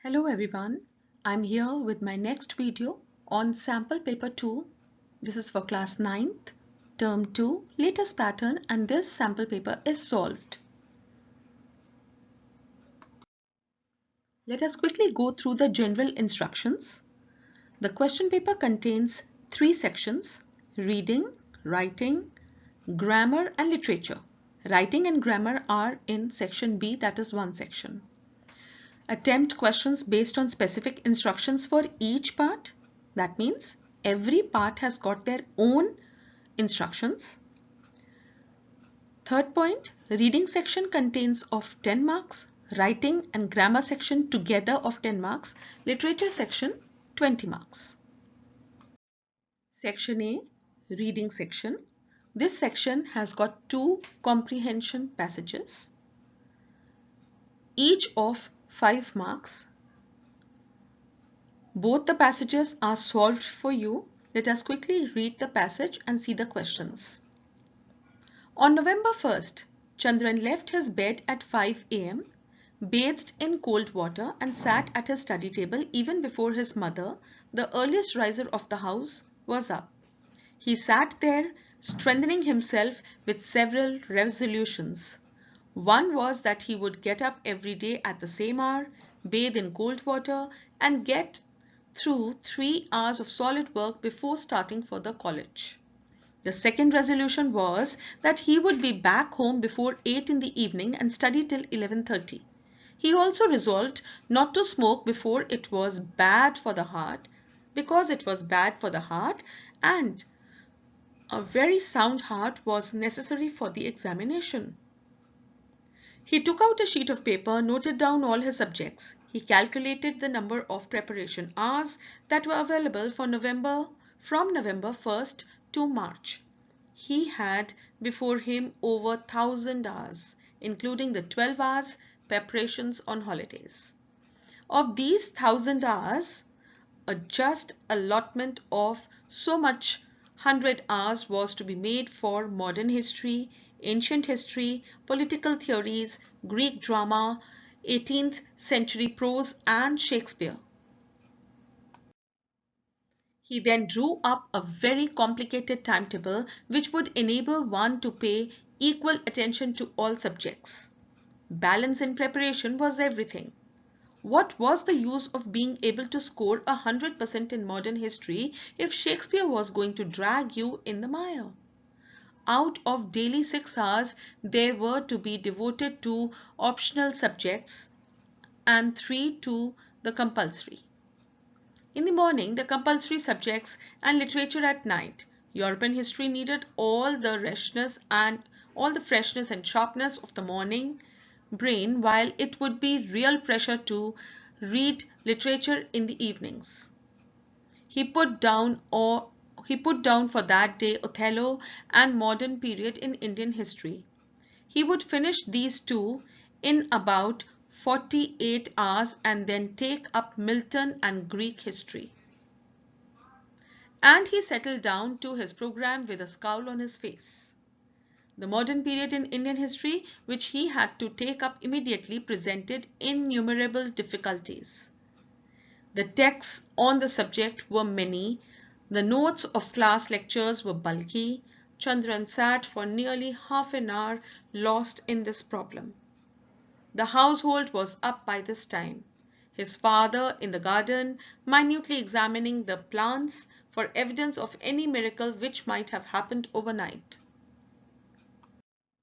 Hello everyone, I'm here with my next video on sample paper 2. This is for class 9th, term 2, latest pattern, and this sample paper is solved. Let us quickly go through the general instructions. The question paper contains 3 sections: reading, writing, grammar and literature. Writing and grammar are in section B, that is one section. Attempt questions based on specific instructions for each part. That means every part has got their own instructions. Third point, reading section contains of 10 marks, writing and grammar section together of 10 marks, literature section 20 marks. Section A, reading section. This section has got 2 comprehension passages, each of 5 marks. Both the passages are solved for you. Let us quickly read the passage and see the questions. On November 1st, Chandran left his bed at 5 a.m., bathed in cold water and sat at his study table even before his mother, the earliest riser of the house, was up. He sat there, strengthening himself with several resolutions. One was that he would get up every day at the same hour, bathe in cold water, and get through 3 hours of solid work before starting for the college. The second resolution was that he would be back home before 8 in the evening and study till 11:30. He also resolved not to smoke before it was bad for the heart, because it was bad for the heart and a very sound heart was necessary for the examination. He took out a sheet of paper, noted down all his subjects. He calculated the number of preparation hours that were available from November 1st to March. He had before him over 1,000 hours, including the 12 hours preparations on holidays. Of these 1,000 hours, a just allotment of so much 100 hours was to be made for modern history, ancient history, political theories, Greek drama, 18th century prose and Shakespeare. He then drew up a very complicated timetable which would enable one to pay equal attention to all subjects. Balance in preparation was everything. What was the use of being able to score 100% in modern history if Shakespeare was going to drag you in the mire? Out of daily 6 hours, they were to be devoted to optional subjects and 3 to the compulsory. In the morning, the compulsory subjects and literature at night. European history needed all the freshness and sharpness of the morning brain, while it would be real pressure to read literature in the evenings. He put down for that day Othello and modern period in Indian history. He would finish these two in about 48 hours and then take up Milton and Greek history. And he settled down to his program with a scowl on his face. The modern period in Indian history, which he had to take up immediately, presented innumerable difficulties. The texts on the subject were many. The notes of class lectures were bulky. Chandran sat for nearly half an hour lost in this problem. The household was up by this time. His father in the garden, minutely examining the plants for evidence of any miracle which might have happened overnight.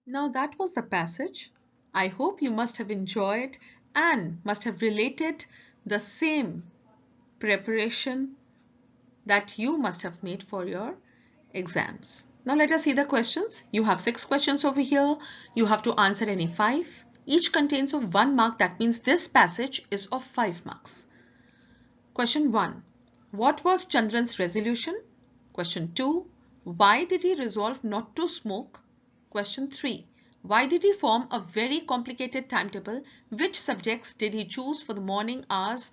Now that was the passage. I hope you must have enjoyed and must have related the same preparation that you must have made for your exams. Now let us see the questions. You have 6 questions over here. You have to answer any 5. Each contains of 1 mark. That means this passage is of 5 marks. Question 1. What was Chandran's resolution? Question 2. Why did he resolve not to smoke? Question 3. Why did he form a very complicated timetable? Which subjects did he choose for the morning hours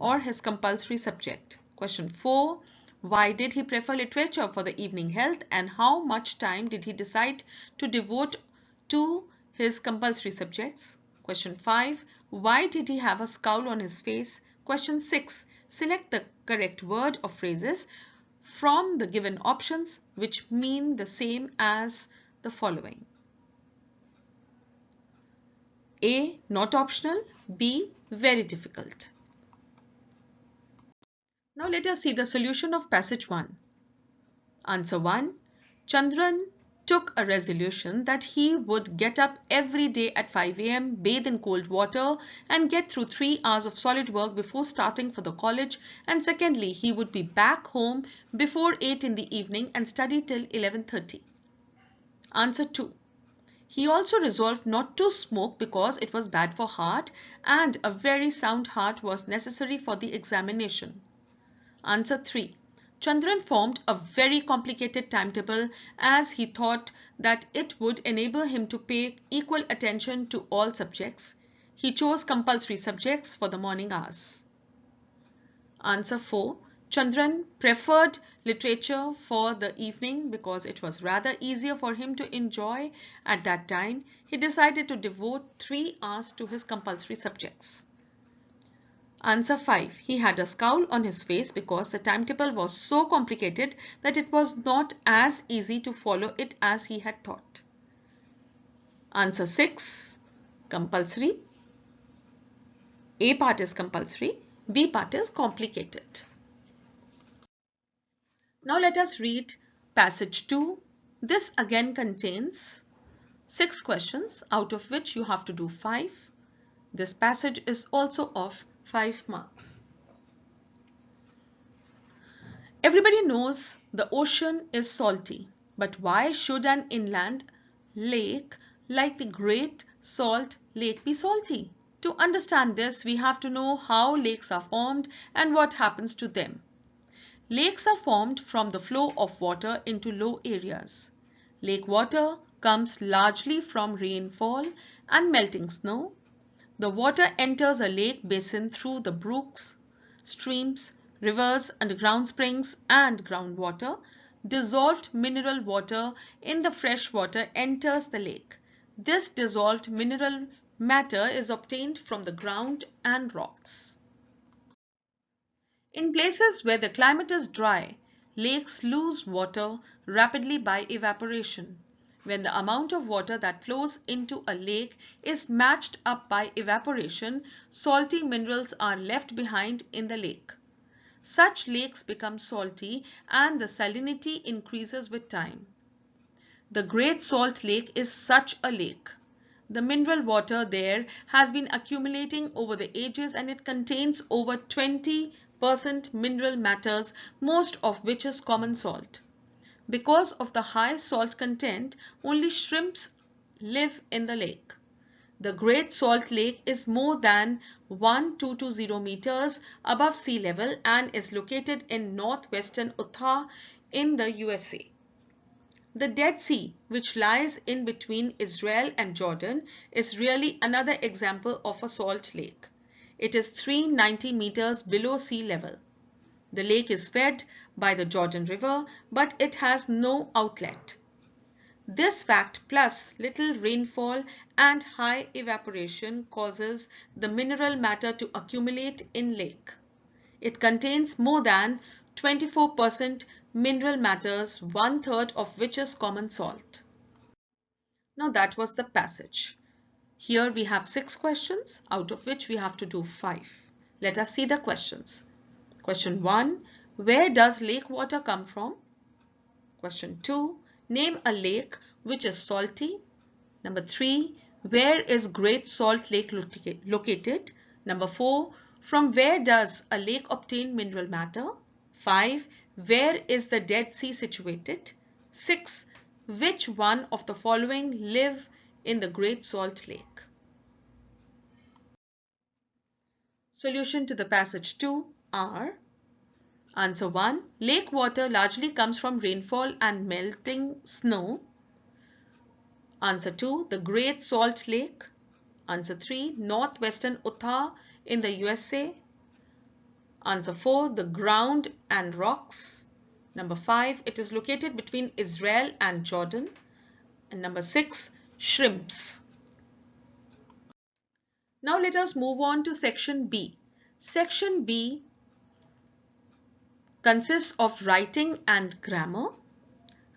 or his compulsory subject? Question 4. Why did he prefer literature for the evening health, and how much time did he decide to devote to his compulsory subjects? Question 5. Why did he have a scowl on his face? Question 6. Select the correct word or phrases from the given options which mean the same as the following. A. Not optional. B. Very difficult. Now let us see the solution of passage 1. Answer 1. Chandran took a resolution that he would get up every day at 5 a.m., bathe in cold water and get through 3 hours of solid work before starting for the college, and secondly, he would be back home before 8 in the evening and study till 11:30. Answer 2. He also resolved not to smoke because it was bad for heart and a very sound heart was necessary for the examination. Answer 3. Chandran formed a very complicated timetable as he thought that it would enable him to pay equal attention to all subjects. He chose compulsory subjects for the morning hours. Answer 4. Chandran preferred literature for the evening because it was rather easier for him to enjoy at that time. He decided to devote 3 hours to his compulsory subjects. Answer 5. He had a scowl on his face because the timetable was so complicated that it was not as easy to follow it as he had thought. Answer 6. Compulsory. A part is compulsory. B part is complicated. Now let us read passage 2. This again contains 6 questions, out of which you have to do 5. This passage is also of 5 marks. Everybody knows the ocean is salty, but why should an inland lake like the Great Salt Lake be salty? To understand this, we have to know how lakes are formed and what happens to them. Lakes are formed from the flow of water into low areas. Lake water comes largely from rainfall and melting snow. The water enters a lake basin through the brooks, streams, rivers, underground springs, and groundwater. Dissolved mineral water in the fresh water enters the lake. This dissolved mineral matter is obtained from the ground and rocks. In places where the climate is dry, lakes lose water rapidly by evaporation. When the amount of water that flows into a lake is matched up by evaporation, salty minerals are left behind in the lake. Such lakes become salty and the salinity increases with time. The Great Salt Lake is such a lake. The mineral water there has been accumulating over the ages and it contains over 20% mineral matters, most of which is common salt. Because of the high salt content, only shrimps live in the lake. The Great Salt Lake is more than 1220 meters above sea level and is located in northwestern Utah in the USA. The Dead Sea, which lies in between Israel and Jordan, is really another example of a salt lake. It is 390 meters below sea level. The lake is fed by the Jordan River, but it has no outlet. This fact plus little rainfall and high evaporation causes the mineral matter to accumulate in lake. It contains more than 24% mineral matters, 1/3 of which is common salt. Now that was the passage. Here we have 6 questions, out of which we have to do 5. Let us see the questions. Question 1. Where does lake water come from? Question 2. Name a lake which is salty. Number 3. Where is Great Salt Lake located? Number 4. From where does a lake obtain mineral matter? 5. Where is the Dead Sea situated? 6. Which one of the following live in the Great Salt Lake? Solution to the passage 2 are: Answer 1. Lake water largely comes from rainfall and melting snow. Answer 2. The Great Salt Lake. Answer 3. Northwestern Utah in the USA. Answer 4. The ground and rocks. Number 5. It is located between Israel and Jordan. And number 6. Shrimps. Now let us move on to section B. Section B consists of writing and grammar.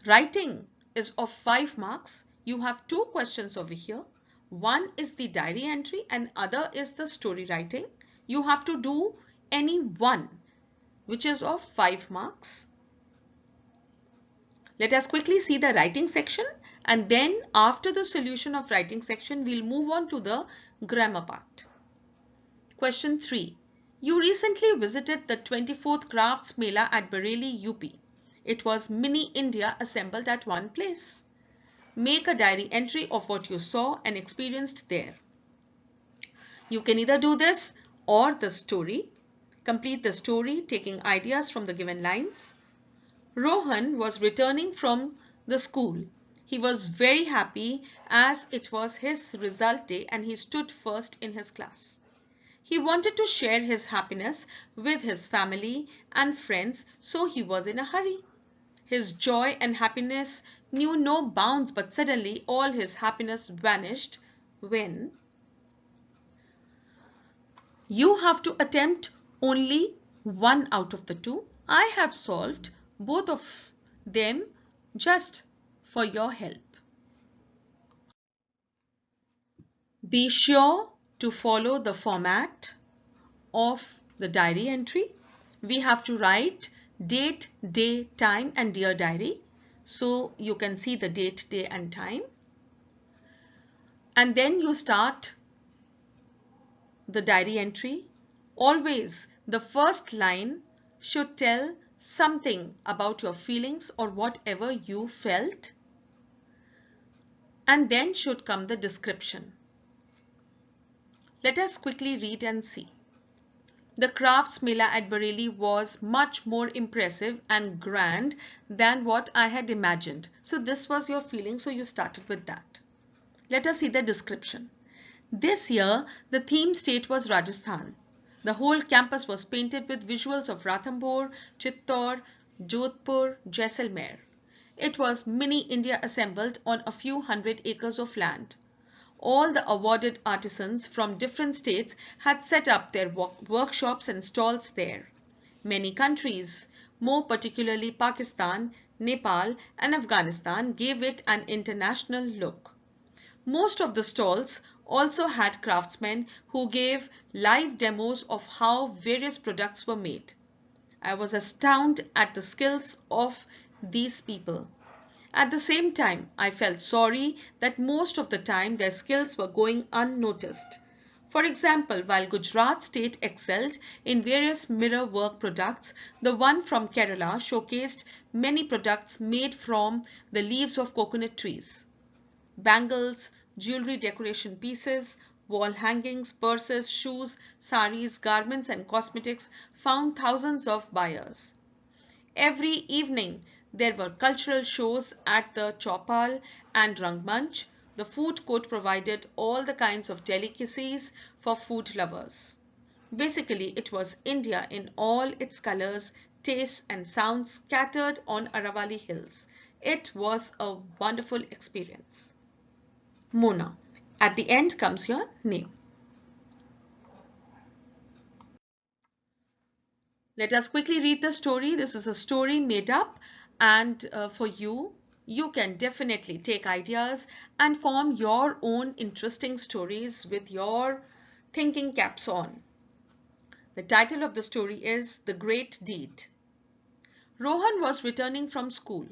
Writing is of 5 marks. You have 2 questions over here. One is the diary entry and other is the story writing. You have to do any one, which is of 5 marks. Let us quickly see the writing section, and then after the solution of writing section, we'll move on to the grammar part. Question 3. You recently visited the 24th Crafts Mela at Bareilly, UP. It was mini India assembled at one place. Make a diary entry of what you saw and experienced there. You can either do this or the story. Complete the story taking ideas from the given lines. Rohan was returning from the school. He was very happy as it was his result day and he stood first in his class. He wanted to share his happiness with his family and friends, so he was in a hurry. His joy and happiness knew no bounds, but suddenly all his happiness vanished when you have to attempt only one out of the 2. I have solved both of them just for your help. Be sure to follow the format of the diary entry. We have to write date, day, time and dear diary. So you can see the date, day and time. And then you start the diary entry. Always the first line should tell something about your feelings or whatever you felt. And then should come the description. Let us quickly read and see. The Crafts Mela at Bareilly was much more impressive and grand than what I had imagined. So this was your feeling, so you started with that. Let us see the description. This year, the theme state was Rajasthan. The whole campus was painted with visuals of Ranthambore, Chittor, Jodhpur, Jaisalmer. It was mini India assembled on a few hundred acres of land. All the awarded artisans from different states had set up their workshops and stalls there. Many countries, more particularly Pakistan, Nepal and Afghanistan, gave it an international look. Most of the stalls also had craftsmen who gave live demos of how various products were made. I was astounded at the skills of these people. At the same time, I felt sorry that most of the time their skills were going unnoticed. For example, while Gujarat state excelled in various mirror work products, the one from Kerala showcased many products made from the leaves of coconut trees. Bangles, jewelry decoration pieces, wall hangings, purses, shoes, saris, garments and cosmetics found thousands of buyers. Every evening, there were cultural shows at the Chaupal and Rangmanch. The food court provided all the kinds of delicacies for food lovers. Basically, it was India in all its colors, tastes and sounds scattered on Aravali hills. It was a wonderful experience. Mona. At the end comes your name. Let us quickly read the story. This is a story made up and for you, you can definitely take ideas and form your own interesting stories with your thinking caps on. The title of the story is The Great Deed. Rohan was returning from school.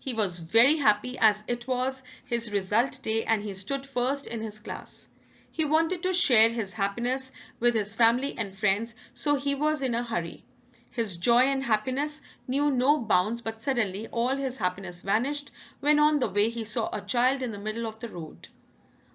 He was very happy as it was his result day and he stood first in his class. He wanted to share his happiness with his family and friends, so he was in a hurry. His joy and happiness knew no bounds, but suddenly all his happiness vanished when on the way he saw a child in the middle of the road.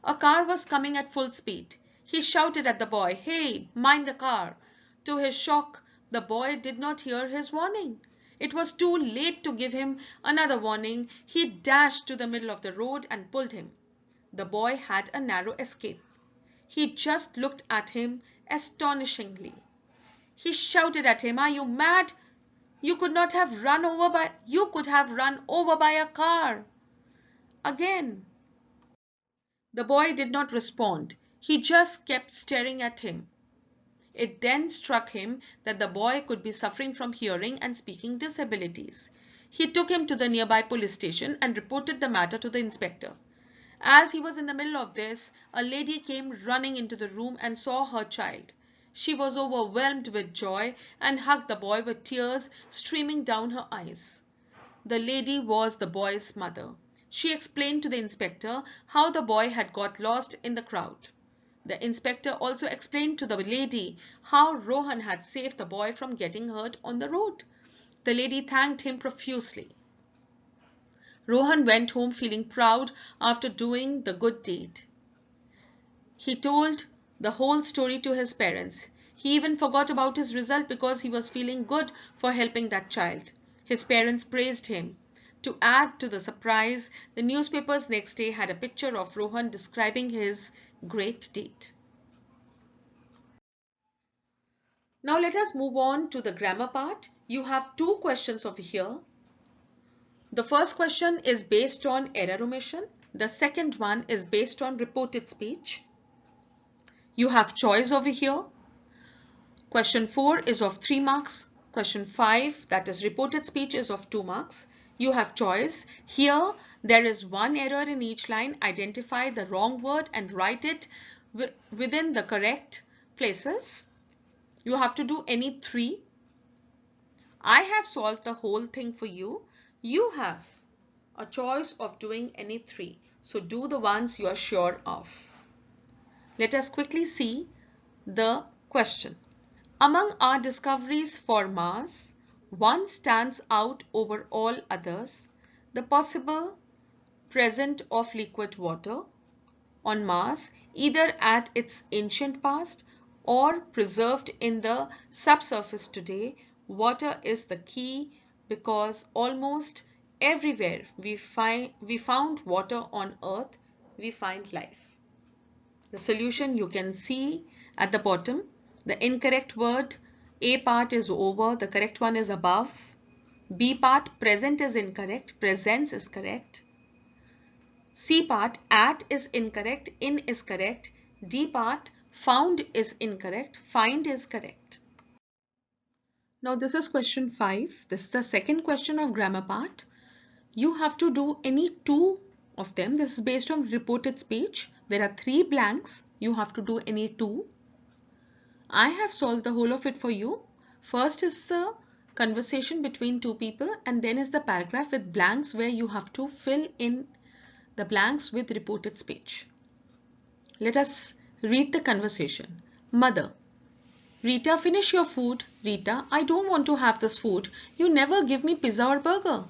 A car was coming at full speed. He shouted at the boy, "Hey, mind the car!" To his shock, the boy did not hear his warning. It was too late to give him another warning. He dashed to the middle of the road and pulled him. The boy had a narrow escape. He just looked at him astonishingly. He shouted at him, "Are you mad? You could have run over by a car." Again. The boy did not respond. He just kept staring at him. It then struck him that the boy could be suffering from hearing and speaking disabilities. He took him to the nearby police station and reported the matter to the inspector. As he was in the middle of this, a lady came running into the room and saw her child. She was overwhelmed with joy and hugged the boy with tears streaming down her eyes. The lady was the boy's mother. She explained to the inspector how the boy had got lost in the crowd. The inspector also explained to the lady how Rohan had saved the boy from getting hurt on the road. The lady thanked him profusely. Rohan went home feeling proud after doing the good deed. He told the whole story to his parents. He even forgot about his result because he was feeling good for helping that child. His parents praised him. To add to the surprise, the newspapers next day had a picture of Rohan describing his great deed. Now let us move on to the grammar part. You have two questions over here. The first question is based on error omission. The second one is based on reported speech. You have choice over here. Question 4 is of 3 marks. Question 5, that is reported speech, is of 2 marks. You have choice. Here there is one error in each line. Identify the wrong word and write it within the correct places. You have to do any 3. I have solved the whole thing for you. You have a choice of doing any 3. So do the ones you are sure of. Let us quickly see the question. Among our discoveries for Mars, one stands out over all others: the possible presence of liquid water on Mars, either at its ancient past or preserved in the subsurface today. Water is the key because almost everywhere we found water on Earth, we find life. The solution you can see at the bottom. The incorrect word, A part is over, the correct one is above. B part, present, is incorrect, presence is correct. C part, at, is incorrect, in is correct. D part, found, is incorrect, find is correct. Now this is question 5. This is the second question of grammar part. You have to do any 2 of them. This is based on reported speech. There are 3 blanks. You have to do any 2. I have solved the whole of it for you. First is the conversation between 2 people, and then is the paragraph with blanks where you have to fill in the blanks with reported speech. Let us read the conversation. Mother: Rita, finish your food. Rita: I don't want to have this food. You never give me pizza or burger.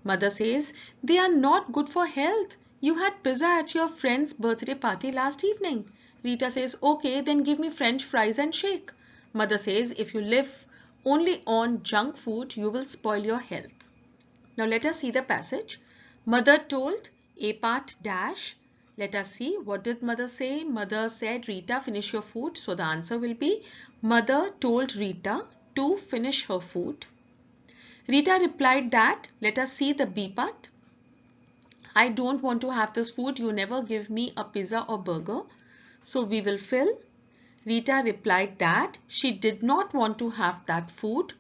Mother says, they are not good for health. You had pizza at your friend's birthday party last evening. Rita says, okay, then give me French fries and shake. Mother says, if you live only on junk food, you will spoil your health. Now let us see the passage. Mother told A part dash. Let us see, what did mother say? Mother said, Rita, finish your food. So the answer will be, mother told Rita to finish her food. Rita replied that. Let us see the B part. I don't want to have this food. You never give me a pizza or burger. So we will fill. Rita replied that she did not want to have that food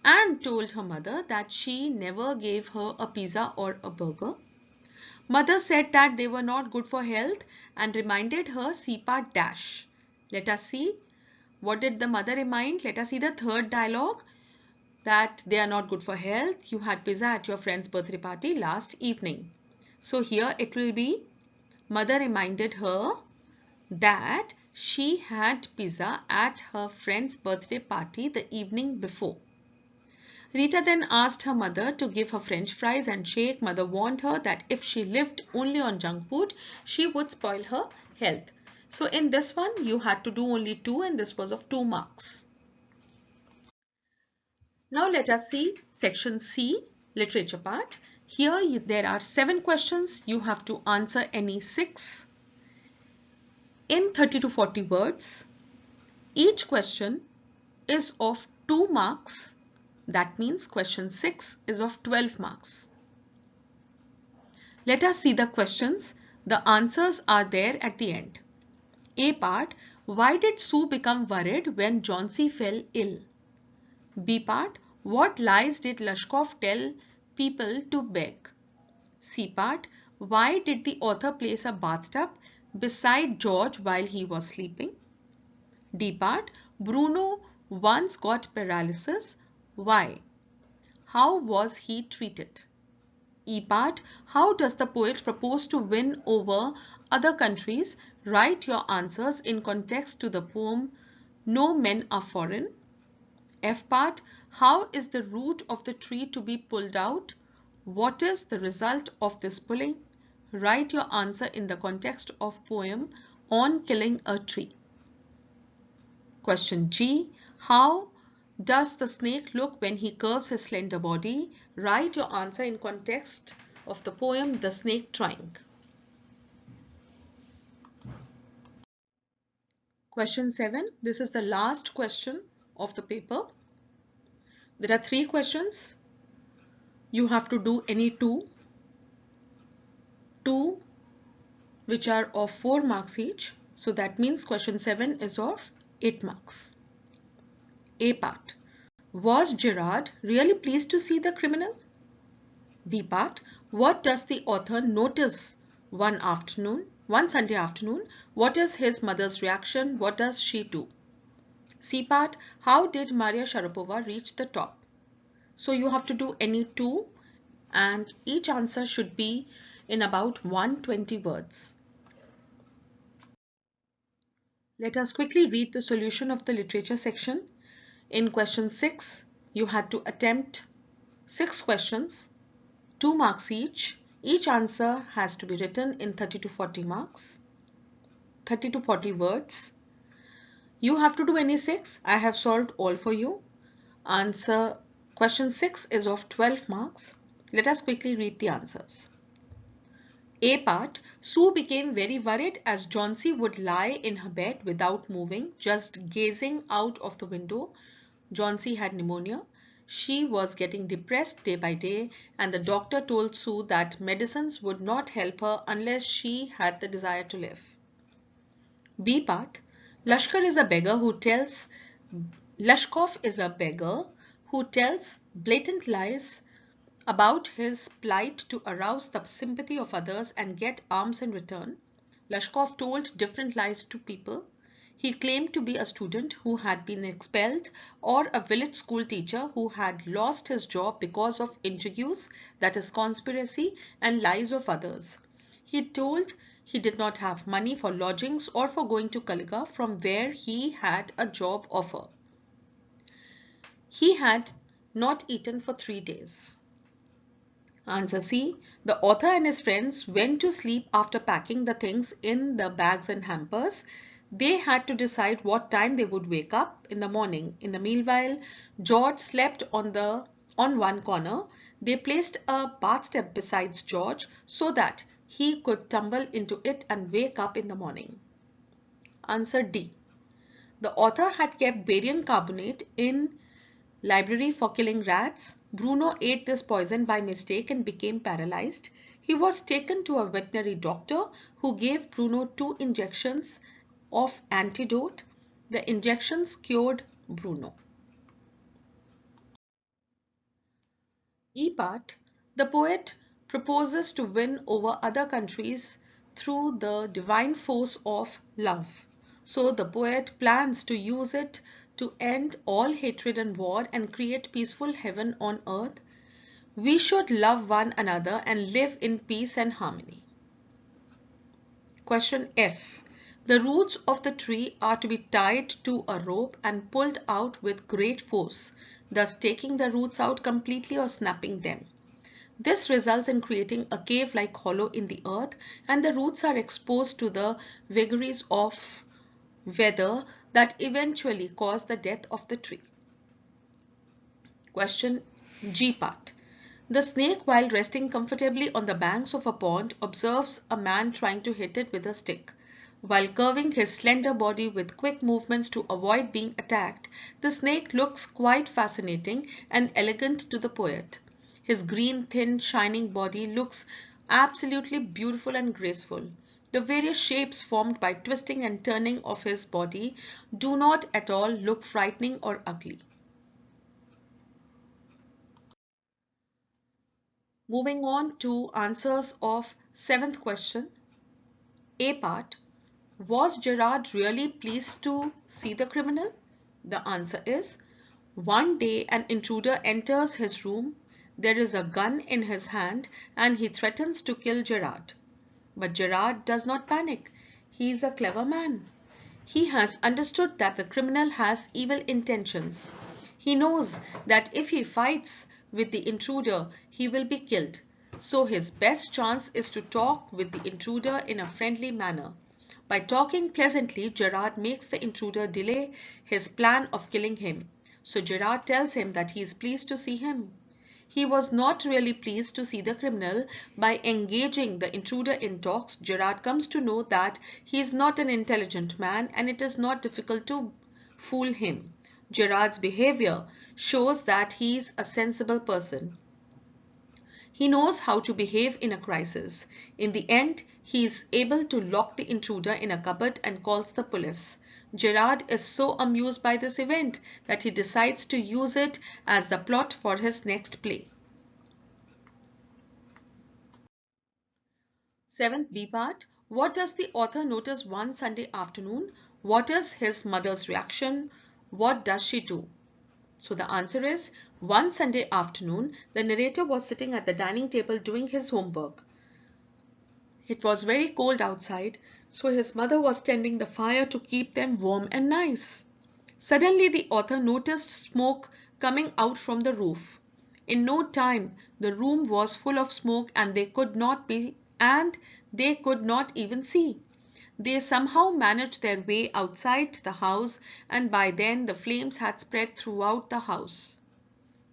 and told her mother that she never gave her a pizza or a burger. Mother said that they were not good for health and reminded her C part dash. Let us see. What did the mother remind? Let us see the third dialogue. That they are not good for health. You had pizza at your friend's birthday party last evening. So here it will be, mother reminded her that she had pizza at her friend's birthday party the evening before. Rita then asked her mother to give her French fries and shake. Mother warned her that if she lived only on junk food, she would spoil her health. So in this one, you had to do only 2, and this was of 2 marks. Now let us see section C, literature part. Here there are 7 questions. You have to answer any 6 in 30 to 40 words. Each question is of 2 marks. That means question 6 is of 12 marks. Let us see the questions. The answers are there at the end. A part, why did Sue become worried when Johnsy fell ill? B part, what lies did Lashkov tell people to beg? C part, why did the author place a bathtub beside George while he was sleeping? D part, Bruno once got paralysis. Why? How was he treated? E part, how does the poet propose to win over other countries? Write your answers in context to the poem No Men Are Foreign. F part, how is the root of the tree to be pulled out? What is the result of this pulling? Write your answer in the context of poem On Killing a Tree. Question G. How does the snake look when he curves his slender body? Write your answer in context of the poem The Snake Trying. Question 7. This is the last question of the paper. There are 3 questions. You have to do any two which are of 4 marks each. So that means question 7 is of 8 marks. A part. Was Gerard really pleased to see the criminal? B part. What does the author notice one Sunday afternoon? What is his mother's reaction? What does she do? C part. How did Maria Sharapova reach the top? So you have to do any 2 and each answer should be in about 120 words. Let us quickly read the solution of the literature section. In question 6, you had to attempt 6 questions, 2 marks each. Each answer has to be written in 30 to 40 marks, 30 to 40 words. You have to do any 6. I have solved all for you. Answer question 6 is of 12 marks. Let us quickly read the answers. A part, Sue became very worried as Johnsy would lie in her bed without moving, just gazing out of the window. Johnsy had pneumonia. She was getting depressed day by day, and the doctor told Sue that medicines would not help her unless she had the desire to live. B part, Lashkov is a beggar who tells blatant lies about his plight to arouse the sympathy of others and get alms in return. Lashkov told different lies to people. He claimed to be a student who had been expelled or a village school teacher who had lost his job because of intrigues, that is conspiracy, and lies of others. He told he did not have money for lodgings or for going to Kaliga from where he had a job offer. He had not eaten for 3 days. Answer C. The author and his friends went to sleep after packing the things in the bags and hampers. They had to decide what time they would wake up in the morning. In the meanwhile, George slept on one corner. They placed a bathtub beside George so that he could tumble into it and wake up in the morning. Answer D. The author had kept barium carbonate in library for killing rats. Bruno ate this poison by mistake and became paralyzed. He was taken to a veterinary doctor who gave Bruno 2 injections of antidote. The injections cured Bruno. E part, the poet proposes to win over other countries through the divine force of love. So the poet plans to use it to end all hatred and war and create peaceful heaven on earth. We should love one another and live in peace and harmony. Question F. The roots of the tree are to be tied to a rope and pulled out with great force, thus taking the roots out completely or snapping them. This results in creating a cave-like hollow in the earth, and the roots are exposed to the vagaries of weather that eventually cause the death of the tree. Question G part. The snake, while resting comfortably on the banks of a pond, observes a man trying to hit it with a stick. While curving his slender body with quick movements to avoid being attacked, the snake looks quite fascinating and elegant to the poet. His green, thin, shining body looks absolutely beautiful and graceful. The various shapes formed by twisting and turning of his body do not at all look frightening or ugly. Moving on to answers of 7th question. A part. Was Gerard really pleased to see the criminal? The answer is, one day an intruder enters his room, there is a gun in his hand and he threatens to kill Gerard. But Gerard does not panic. He is a clever man. He has understood that the criminal has evil intentions. He knows that if he fights with the intruder, he will be killed. So his best chance is to talk with the intruder in a friendly manner. By talking pleasantly, Gerard makes the intruder delay his plan of killing him. So Gerard tells him that he is pleased to see him. He was not really pleased to see the criminal. By engaging the intruder in talks, Gerard comes to know that he is not an intelligent man and it is not difficult to fool him. Gerard's behavior shows that he is a sensible person. He knows how to behave in a crisis. In the end, he is able to lock the intruder in a cupboard and calls the police. Gerard is so amused by this event that he decides to use it as the plot for his next play. 7th B part. What does the author notice one Sunday afternoon? What is his mother's reaction? What does she do? So the answer is, one Sunday afternoon, the narrator was sitting at the dining table doing his homework. It was very cold outside, so his mother was tending the fire to keep them warm and nice. Suddenly the author noticed smoke coming out from the roof. In no time, the room was full of smoke and they could not even see. They somehow managed their way outside the house and by then the flames had spread throughout the house.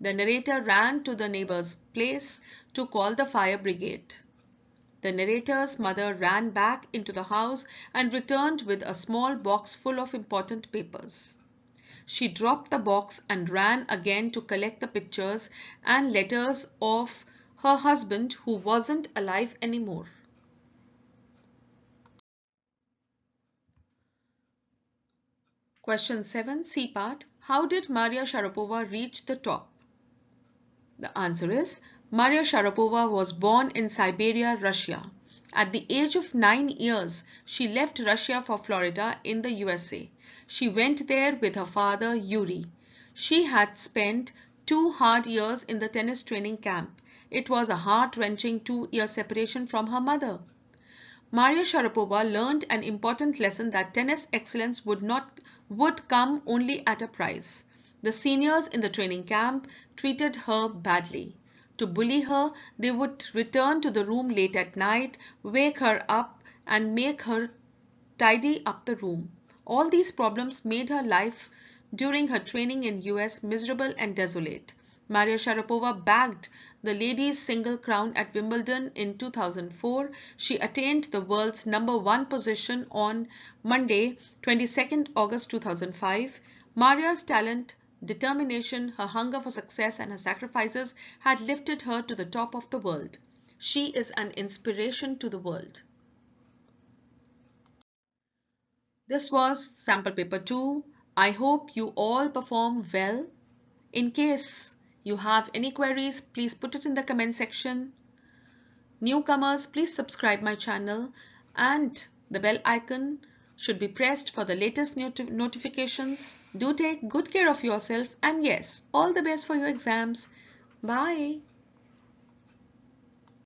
The narrator ran to the neighbor's place to call the fire brigade. The narrator's mother ran back into the house and returned with a small box full of important papers. She dropped the box and ran again to collect the pictures and letters of her husband who wasn't alive anymore. Question 7, C part. How did Maria Sharapova reach the top? The answer is, Maria Sharapova was born in Siberia, Russia. At the age of 9 years, she left Russia for Florida in the USA. She went there with her father, Yuri. She had spent 2 hard years in the tennis training camp. It was a heart-wrenching 2-year separation from her mother. Maria Sharapova learned an important lesson that tennis excellence would come only at a price. The seniors in the training camp treated her badly. To bully her, they would return to the room late at night, wake her up and make her tidy up the room. All these problems made her life during her training in US miserable and desolate. Maria Sharapova bagged the ladies' single crown at Wimbledon in 2004. She attained the world's #1 position on Monday, 22nd August 2005. Maria's talent, determination, her hunger for success and her sacrifices had lifted her to the top of the world. She is an inspiration to the world. This was sample paper 2. I hope you all perform well. In case you have any queries, please put it in the comment section. Newcomers, please subscribe my channel and the bell icon should be pressed for the latest notifications. Do take good care of yourself and yes, all the best for your exams. Bye.